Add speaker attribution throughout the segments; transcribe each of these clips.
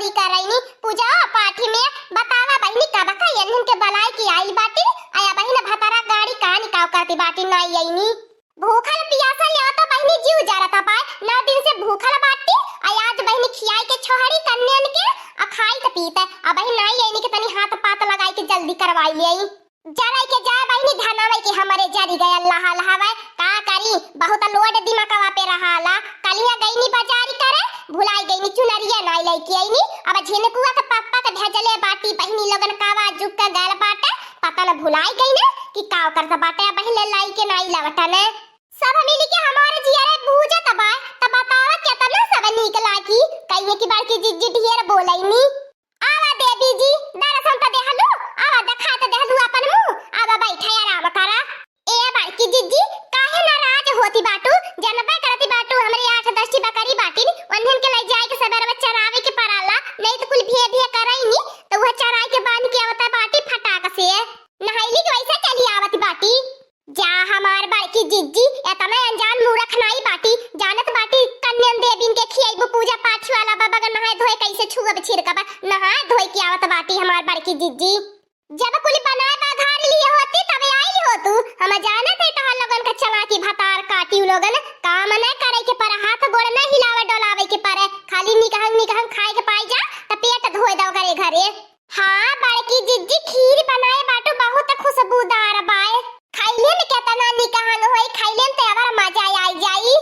Speaker 1: जोरी करैनी पूजा पाठी में बतावा बहिनी कब का यन्हन के बलाई की आई बाटी आया बहिन भतारा गाड़ी कहानी काव करती बाटी नहीं आईनी भूखल पियासल या तो बहिनी जीव जा रहा पाए 9 दिन से भूखल बाटी आया आज बहिनी खियाई के छोहड़ी कन्यान के आ खाई त पीते आ बहिन नहीं आईनी के तनी हाथ पात लगाई के जल्दी करवाई ले आई जराई के जाए बहिनी धनावे के हमारे जरी गए अल्लाह लहावे का करी बहुत लोड दिमागवा पे रहाला कलिया गईनी बाजारी करे भुलाई गईनी चुनरिया नहीं लेके आईनी अब झिनकुआ के पापा के भेजले बाटी बहिनी लोगन कावा जुक के गल बाटे पता न भुलाई गई ने कि काव करता बाटे बहिन लाई के नहीं लवटा ने सब मिली के हमारे जियारे बूझे तबाय तब बतावा केतना सब नीक लागी कहिए की बार की जिज्जी ढेर बोलैनी आवा देवी जी दरसन त देहलु आवा देखा त देहलु अपन मुंह आवा बैठा आराम करा ए बार की जिज्जी काहे नाराज होती बाटू जनबे करती बाटू हमरे 8-10 बकरी बाटी वंधन के ले जाए के सवेरे में चरावे के पराला नहीं तो कुल भे भे करैनी तो वह चराई के बांध के आवता बाटी फटाक से नहाइली के वैसे चली आवती बाटी जा हमार बड़की जिज्जी एतना अनजान मूर्ख नाई बाटी जानत बाटी कन्या देवीन के खियाइबो पूजा पाठ वाला बाबा का नहाय धोए कैसे छुअब छिड़कब नहाय धोए के आवत बाटी हमार बड़की जिज्जी जब कुल बनाए बा घर लिए होती तब आई हो तू हम जानत है तहां लोगन का चला की भतार काटी लोगन काम न करे के पर हाथ गोड़ न हिलावे डोलावे के पर खाली निकहन खाए के पाई जा त पेट धोए दो करे घरे हां बड़की जिज्जी खीर बनाए बाटू बहुत खुशबूदार बाए खाइले में केतना निकहन होई खाइले में तेवर मजा आई जाई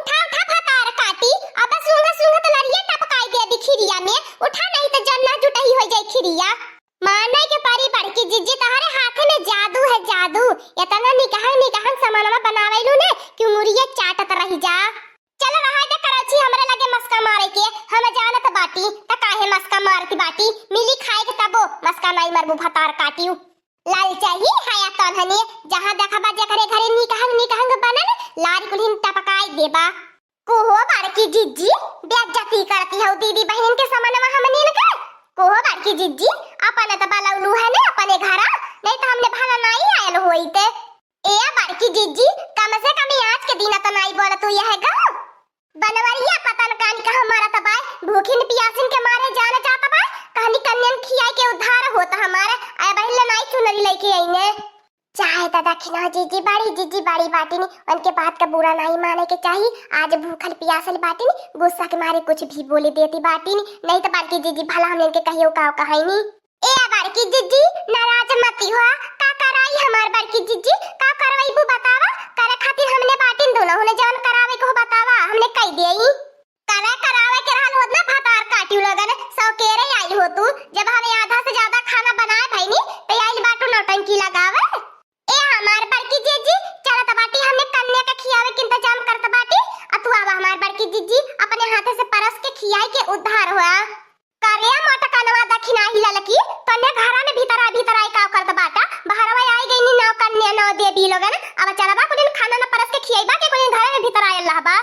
Speaker 1: उठा भतार काटी अब सूंगा त लड़िए टपकाई दे दी खिरिया में उठा नहीं त जन्ना जुटही हो जाई खिरिया माने के पारी बड़की जिज्जी तहारे हाथ में जादू है जादू इतना निकहन सामानवा बनावेलू ने कि मुरिया चाटत रही जा चल रहा दे कराची हमरे लगे मस्का मारे के हम जानत बाटी त काहे मस्का मारती बाटी मिली खाए के तबो मस्का नहीं मरबू भतार काटियो लाल चाहिए हाया तोहने जहां देखबा जे करे घरे निकहन बनन लारी कुलिन टपकाई देबा कोहो बड़की जिज्जी बेइज्जती करती हो दीदी बहन के सामानवा हमने न कर कोहो बड़की जिज्जी अपने त बालौलू है ने अपने घरा नहीं तो हमने भाला नहीं आयल होईते ए बड़की जिज्जी कम से कम आज के दिन त नहीं बोल तू यह गा बनवरिया पतन कान का हमारा तबाय भूखिन पियासिन के मारे जाने जाता बा कहानी कन्यन खियाई के उद्धार होता हमारे आय बहिल नहीं चुनरी लेके आईने चाहे त दक्षिणा जिज्जी बड़ी बाटिनी उनके बात का बुरा नहीं माने के चाहिए आज भूखल पियासल बाटिनी गुस्सा के मारे कुछ भी बोले देती बाटिनी नहीं तो बड़की जिज्जी भला हमने के कहियो काव कहाईनी ए बड़की जिज्जी नाराज मत हो का कराई हमार बड़की जिज्जी का करवाईबू बतावा करे खातिर हमने बाटिन दोनों ने जान करावे को बतावा हमने कह देई करे करावे के रहल होत ना भतार काटियो लगन सौ केरे आई हो तू जब हमें आधा से ज्यादा खाना बनाए भईनी तो आई बाटू नौटंकी लगावे ए हमार बड़की जिज्जी चलत बाटी हमने कन्या के खियावे के इंतजाम करत बाटी अतुआ हमार बड़की जिज्जी अपने हाथे से परस के खियाई के उद्धार हुआ करे मोटा कनवा दक्षिणा हिला लकी तने घरा में भीतर आई काव करत बाटा बाहरवा आई गईनी नौ कन्या नौ देवी लोगन अब चलबा कुदिन खाना न परस के खियाईबा के कुदिन घरे में भीतर आयल रहबा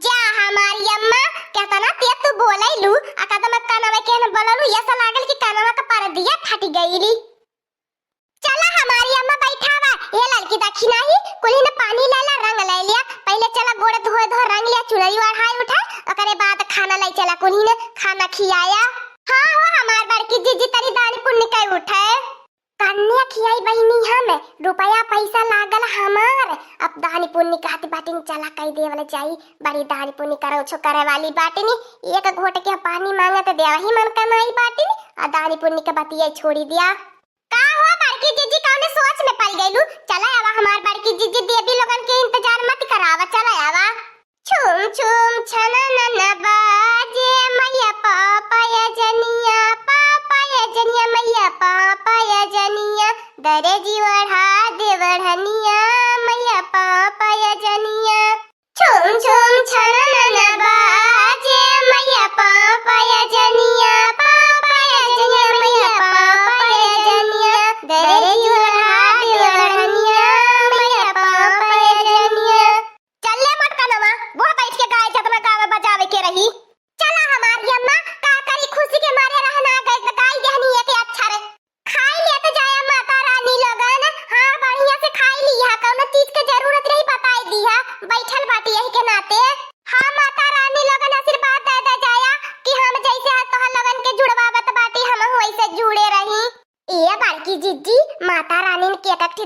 Speaker 1: जा हमारी अम्मा कहतना ते तू बोलैलू आ कदम कनवा के न बोललू ऐसा लागल कि कनवा का पर दिया फट गईली चला हमारी अम्मा बैठावा ये लड़की दक्षिणा ही कुली ने पानी लेला रंग ले लिया पहले चला गोड़ धो रंग लिया चुनरी ओढ़ाई उठा ओकरे बाद खाना लाई चला कुली ने खाना खियाया हां वो हमार बड़की जिज्जी तरी दानी पुण्य कई उठाए कन्या खियाई बहिनी हमें रुपया पैसा लागल हमार अब दानी पुण्य कहती बाटिन चला कई देवले जाई बड़ी दानी पुण्य करो छो करे वाली बाटिन एक घोट के पानी मांगत देवा ही मन कमाई बाटिन आ दानी पुण्य के बतिया छोड़ी दिया का हो बड़की जिज्जी कौने सोच में पड़ गईलू चला आवा हमार बड़की जिज्जी देवी लोगन के इंतजार मत करावा चला आवा छुम छुम छनन बाजे मैया पापा या जनिया मैया पापा या जनिया दरे जीवढ़ा देवढ़निया मैया पापा या जनिया छुम छुम छनन बाजे मैया पापा या जनिया मैया पापा या जनिया दरे जीवढ़ा देवढ़निया मैया पापा या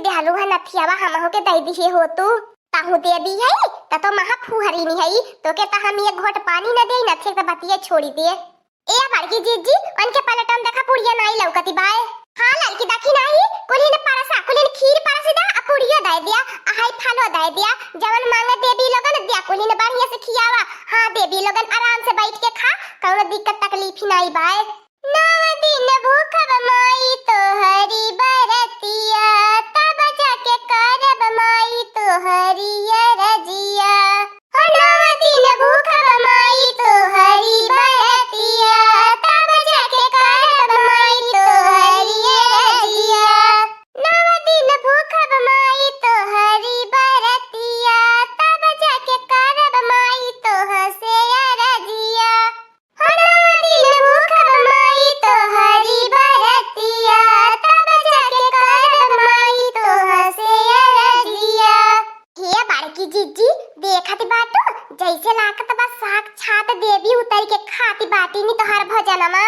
Speaker 1: देहलू है नथियावा हमहु के दे दिए हो तू ताहू दे दी है तो महा फुहरी नहीं है तो के ता हम ये घोट पानी न दे नथे तो बतिया छोड़ी दे ए बड़की जीजी उनके पलटम देखा पुड़िया नहीं लौकती बाय हां लड़की देखी नहीं कुली ने परसा कुली ने खीर परसा दा आ पुड़िया दे दिया आ हाई फालो दे दिया जवन मांगे देवी लोगन दिया कुली ने बढ़िया से खियावा हां देवी लोगन आराम से बैठ के खा कौनो दिक्कत तकलीफ ही नहीं बाय नव दिन भूखब माई तो हरी बरतिया तब जाके करब माई तो हरी रजिया हो नव दिन भूखब माई तो हरी बरतिया तब जाके करब माई तो हरी रजिया नव दिन भूखब माई तो हरी बरतिया तब जाके करब माई तो हसे रजिया हो नव दिन भूखब माई तो हरी बरतिया तब जाके करब माई तो हसे रजिया हे बाड़की जीजी देखत बाटू जैसे लागत बा साक्षात देवी उतर के खाती बाटी नी तोहर भजनमा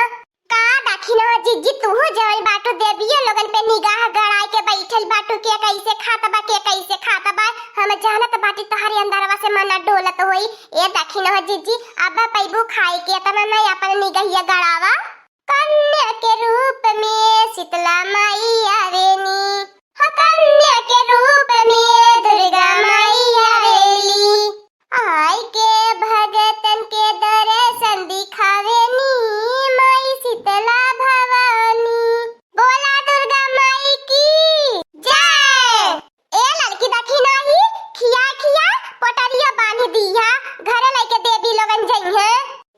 Speaker 1: का दाखी न जीजी तू जल बाटू देवियो लोगन पे निगाह गड़ाई के बैठल बाटू के कैसे खाता बा के कैसे खाता बा हम जानत बाटी तोहरे अंदरवा से मन डोलत होई ए दाखी न जीजी अब पैबू खाए के तना नहीं अपन निगाहिया गड़ावा कन्या के रूप में शीतला माई आवेनी हो कन्या के रूप में दुर्गा माई आवेली आई के भगतन के दर्शन दिखावेनी माई शीतला भवानी बोला दुर्गा माई की जय ए लड़की देखी नहीं खिया खिया पटरिया बांध दिया घर लेके देवी लोगन जई है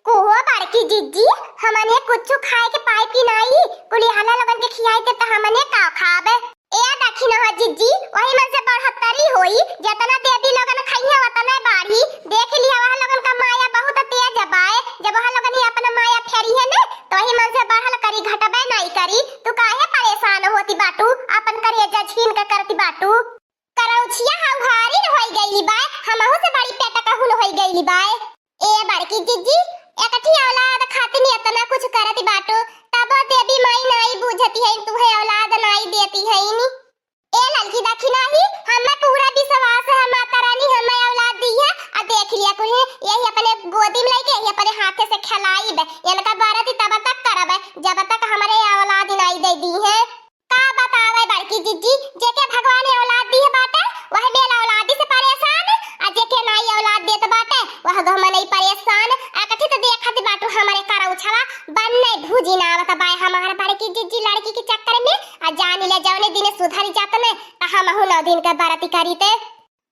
Speaker 1: कोहो बड़की जीजी हमने कुछ खाए के पाए की नहीं कुली हाला लोगन के खियाई ते त हमने का खाबे ए देखी न जीजी वही मन से बढ़तरी होई जतना देवी लोगन खइया वतना बाढ़ी देख लिया वहां लोगन का माया बहुत तेज बाए जब वहां लोगन ही अपना माया फेरी है ने तो वही मन से बढ़ल करी घटबे नहीं करी तू काहे परेशान होती बाटू अपन करेजा छीन के करती बाटू करौछिया हौहारी न होई गईली बाए हमहु से बड़ी पेटा कहून होई गईली बाए ए बड़की जीजी एकठी औलाद खातिर इतना कुछ करती बाटू तब देवी माई नहीं बुझती है तू है औलाद नहीं देती है नी ए लड़की देखी नहीं हमें पूरा विश्वास है माता रानी हमें औलाद दी है आ देख लिया कुछ यही अपने गोदी में लेके यही अपने हाथ से खिलाई बे इनका बारती तब तक करब जब तक हमारे औलाद नहीं दे दी है का बतावे बड़की जीजी जेके भगवान ने औलाद दी है बाटे वह बेल औलादी से परेशान आ जेके नहीं औलाद देत बाटे वह गम नहीं परेशान एकठी तो देखत बाटू हमारे करौछवा बनने भूजी ना आवत बाय हमारे बड़की जीजी लड़की के चक्कर में आ जान ले जौने दिन सुधर जात में त हमहु 9 दिन का बारती करीते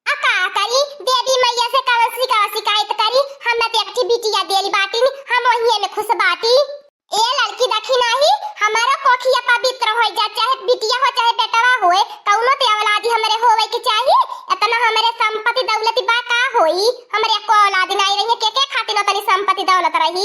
Speaker 1: आ का करी देवी मैया से कवसी का शिकायत करी हम त एकठी बिटिया देली बाटी हम वही में खुश बाटी ए लड़की देखी नहीं हमारा कोखिया पवित्र हो जा चाहे बिटिया हो चाहे बेटवा होए कौनो ते औलादी हमरे होवे के चाहिए इतना हमरे संपत्ति दौलत बा का होई हमरे को औलाद नहीं रही के खातिर तनी संपत्ति दौलत रही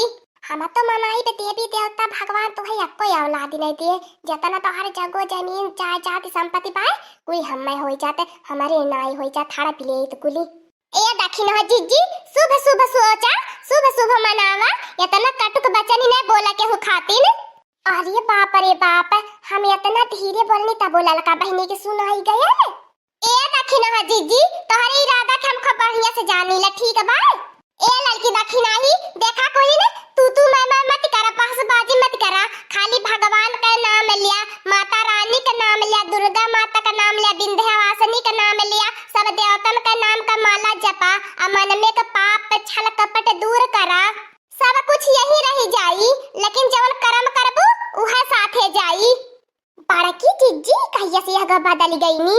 Speaker 1: हम तो मनाई पे देवी देवता भगवान तो है कोई औलाद नहीं दिए जतना तो हर जगह जमीन चाहे जाति संपत्ति पाए कोई हमें हो जाते हमारे नाई हो जा थाड़ा पिले तो कुली ए देखी न जीजी शुभ शुभ सोचा शुभ शुभ मनावा इतना कटुक बचन ही नहीं बोला के हु खातिन अरे बाप रे बाप हम इतना धीरे बोलनी तब बोला का बहनी के सुनाई गया ए देखी न जीजी तोहरे इरादा के हम खूब बढ़िया से जानी ला ठीक बा ए लड़की देखी नहीं देखा कोई ने तू मैं मत करा पासबाजी मत करा खाली भगवान का नाम लिया माता रानी का नाम लिया दुर्गा माता का नाम लिया विंध्यवासिनी का नाम लिया सब देवतन का नाम का माला जपा मन में का पाप छल कपट दूर करा सब कुछ यही रही जाई लेकिन जवन कर्म करबू उहे साथे जाई बड़की जीजी कहिया से यह बदल गई नी